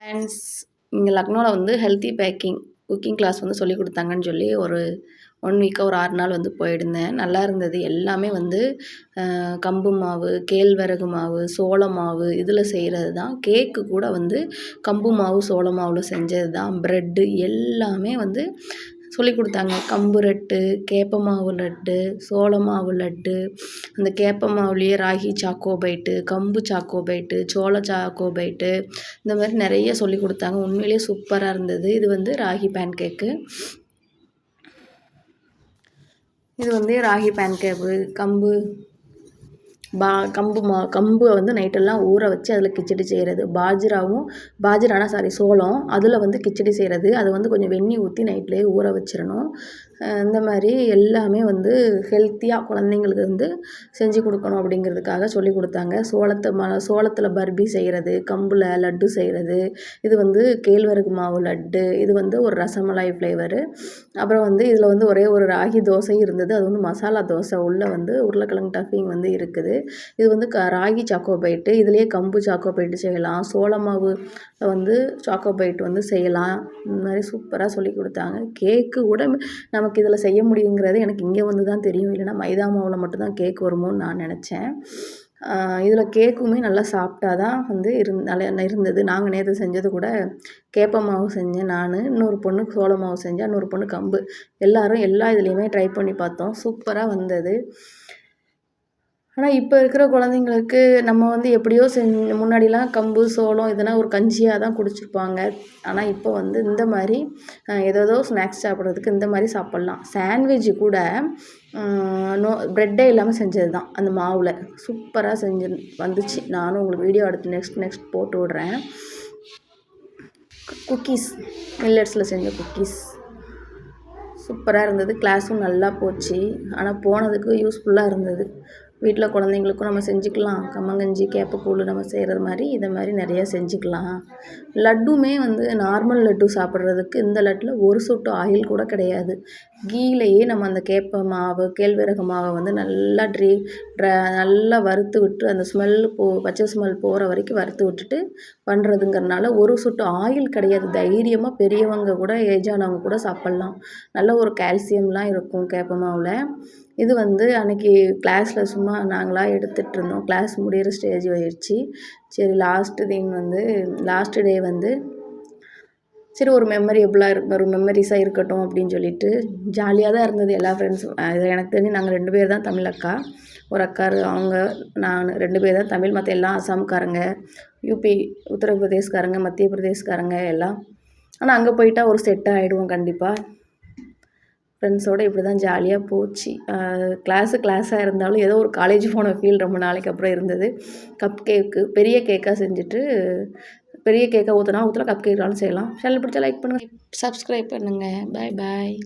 Friends, இங்கே லக்னோவில் வந்து ஹெல்த்தி பேக்கிங் குக்கிங் கிளாஸ் வந்து சொல்லிக் கொடுத்தாங்கன்னு சொல்லி ஒரு 1 வீக்காக ஒரு 6 நாள் வந்து போயிருந்தேன். நல்லா இருந்தது. எல்லாமே வந்து கம்பு மாவு, கேழ்வரகு மாவு, சோள மாவு இதில் செய்கிறது தான். கேக்கு கூட வந்து கம்பு மாவு, சோள மாவில் செஞ்சது தான். ப்ரெட்டு எல்லாமே வந்து சொல்லிக் கொடுத்தாங்க. கம்பு லட்டு, கேப்ப மாவு லட்டு, சோள மாவு லட்டு, அந்த கேப்ப மாவுலேயே ராகி சாக்கோபைட்டு, கம்பு சாக்கோபைட்டு, சோள சாக்கோபைட்டு, இந்த மாதிரி நிறைய சொல்லிக் கொடுத்தாங்க. உண்மையிலேயே சூப்பராக இருந்தது. இது வந்து ராகி பேன் கேக்கு. இது வந்து ராகி பேன் கேக்கு. கம்பை வந்து நைட்டெல்லாம் ஊற வச்சு அதில் கிச்சடி செய்கிறது. சோளம் அதில் வந்து கிச்சடி செய்கிறது. அது வந்து கொஞ்சம் வெந்நி ஊற்றி நைட்லேயே ஊற வச்சிடணும். இந்த மாதிரி எல்லாமே வந்து ஹெல்த்தியாக குழந்தைங்களுக்கு வந்து செஞ்சு கொடுக்கணும் அப்படிங்கிறதுக்காக சொல்லி கொடுத்தாங்க. சோளத்தில் பர்பி செய்கிறது, கம்பில் லட்டு செய்கிறது, இது வந்து கேழ்வரகு மாவு லட்டு, இது வந்து ஒரு ரசமலாய் ஃப்ளேவரு. அப்புறம் வந்து இதில் வந்து ஒரே ஒரு ராகி தோசை இருந்தது. அது வந்து மசாலா தோசை, உள்ளே வந்து உருளைக்கிழங்கு டஃபிங் வந்து இருக்குது. இது வந்து ராகி சாக்கோபைட்டு, இதுலேயே கம்பு சாக்கோபைட்டு செய்யலாம், சோள மாவு வந்து சாக்கோபைட் வந்து செய்யலாம். இந்த மாதிரி சூப்பராக சொல்லி கொடுத்தாங்க. கேக்கு கூட நமக்கு இதில் செய்ய முடியுங்கிறது எனக்கு இங்கே வந்து தான் தெரியும். இல்லைன்னா மைதா மாவில் மட்டும்தான் கேக் வருமோன்னு நான் நினச்சேன். இதில் கேக்குமே நல்லா சாஃப்டாக தான் வந்து நல்லா இருந்தது. நாங்கள் நேற்று செஞ்சது கூட கேப்ப மாவு செஞ்சேன் நான், இன்னொரு பொண்ணு சோள மாவு செஞ்சேன், இன்னொரு பொண்ணு கம்பு. எல்லாரும் எல்லா இதுலேயுமே ட்ரை பண்ணி பார்த்தோம். சூப்பராக வந்தது. ஆனால் இப்போ இருக்கிற குழந்தைங்களுக்கு நம்ம வந்து எப்படியோ முன்னாடிலாம் கம்பு, சோளம் இதெல்லாம் ஒரு கஞ்சியாக தான் குடிச்சிருப்பாங்க. ஆனால் இப்போ வந்து இந்த மாதிரி ஏதேதோ ஸ்நாக்ஸ் சாப்பிட்றதுக்கு இந்த மாதிரி சாப்பிட்லாம். சாண்ட்விட்ச் கூட ப்ரெட்டே இல்லாமல் செஞ்சது தான் அந்த மாவில். சூப்பராக வந்துச்சு. நானும் உங்களுக்கு வீடியோ எடுத்து நெக்ஸ்ட் போட்டு விட்றேன். குக்கீஸ், மில்லட்ஸில் செஞ்ச குக்கீஸ் சூப்பராக இருந்தது. கிளாஸும் நல்லா போச்சு. ஆனால் போனதுக்கு யூஸ்ஃபுல்லாக இருந்தது. வீட்டில் குழந்தைங்களுக்கும் நம்ம செஞ்சுக்கலாம். கம்மங்கஞ்சி, கேப்பக்கூழ் நம்ம செய்கிறது மாதிரி இதை மாதிரி நிறையா செஞ்சுக்கலாம். லட்டுமே வந்து நார்மல் லட்டு சாப்பிட்றதுக்கு இந்த லட்டில் ஒரு சொட்டு ஆயில் கூட கிடையாது. கீலையே நம்ம அந்த கேப்ப மாவு, கேழ்வரகு மாவை வந்து நல்லா நல்லா வறுத்து விட்டு அந்த பச்சை ஸ்மெல் போகிற வரைக்கும் வறுத்து விட்டுட்டு பண்ணுறதுங்கிறனால ஒரு சொட்டு ஆயில் கிடையாது. தைரியமாக பெரியவங்க கூட, ஏஜானவங்க கூட சாப்பிட்லாம். நல்ல ஒரு கால்சியம்லாம் இருக்கும் கேப்ப மாவில். இது வந்து அன்றைக்கி கிளாஸில் சும்மா நாங்களாக எடுத்துகிட்டு இருந்தோம். கிளாஸ் முடிகிற ஸ்டேஜ் ஆயிடுச்சு. சரி லாஸ்ட் டே வந்து சரி ஒரு ஒரு மெமரிஸாக இருக்கட்டும் அப்படின்னு சொல்லிட்டு ஜாலியாக தான் இருந்தது. எல்லா ஃப்ரெண்ட்ஸும் எனக்கு தெரிஞ்சு நாங்கள் 2 பேர் தான் தமிழ் அக்கா. ஒரு அக்கா அவங்க, நான் 2 பேர் தான் தமிழ். மற்ற எல்லாம் அசாம்காரங்க, யூபி உத்தரப்பிரதேஷ்காரங்க, மத்திய பிரதேஷ்காரங்க எல்லாம். ஆனால் அங்கே போயிட்டால் ஒரு செட்டாக ஆகிடுவோம் கண்டிப்பாக. ஃப்ரெண்ட்ஸோடு இப்படி தான் ஜாலியாக போச்சு. கிளாஸாக இருந்தாலும் ஏதோ ஒரு காலேஜ் போன ஃபீல் ரொம்ப நாளைக்கு அப்புறம் இருந்தது. கப் கேக்கு பெரிய கேக்காக செஞ்சுட்டு பெரிய கேக்காக ஊற்றலாம், கப் கேக்காலும் செய்யலாம். சேனல் பிடிச்சா லைக் பண்ணுங்கள், சப்ஸ்கிரைப் பண்ணுங்கள். பாய்.